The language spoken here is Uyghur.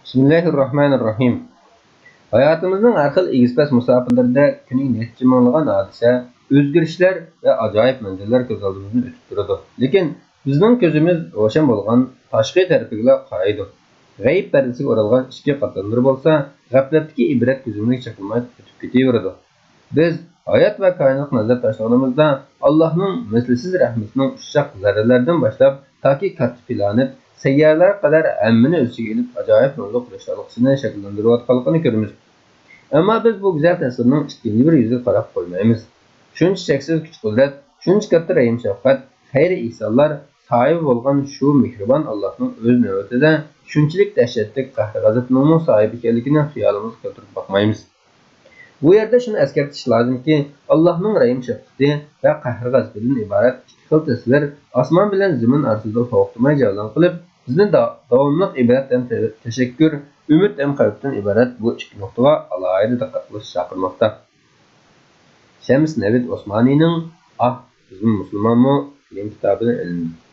Bismillahirrahmanirrahim. Hayatımızın har xil egizpas musafirlərində günü neçə minləğən hadisə, özgürüşlər və ajoyib mənzillər göz aldığımızdan ötüb durады. Lekin bizning ko'zimiz ro'shan bo'lgan tashqi tarafiga qaraydi. G'ayb pardasiga o'ralgan ichki qatanlar bo'lsa, g'aflatdagi ibrat ko'zimizni chaqilmay o'tib ketaveradi. Biz hayot va koinotga nazar tashlaganimizda Allohning mislsiz rahmatining ushshaq zarralardan boshlab toki katta planet sayyoralar qadar hammani o'z ichiga olib ajoyib nurli qurilishlarni shakllantirayotganligini ko'ramiz. Ammo biz bu go'zal tasvirning ikkinchi bir yuziga qarab qo'ymaymiz. Shuncha cheksiz kuch-qudrat, shuncha katta rahim-shafqat, xayr-ihsonlar sohibi bo'lgan shu mehribon Allohning o'z navbatida shunchalik dahshatli qahr-g'azabning sohibi ekanligini xayolimizga keltirib boqmaymiz. Bu yerda shuni eskartish lozimki, Allohning rahim-shafqati va qahr-g'azabidan iborat ikki xil tasvir osmon bilan zamin orasida to'xtamay javlon qilib, bizni davomli ibrat ham tashakkur, umid ham xavfdan iborat bu ikki nuqtaga alohida diqqat qilish chaqirmoqda. Shams Navid Osmoniyning "Ah, bizim musulmonmi?" degan kitobidan ilindi.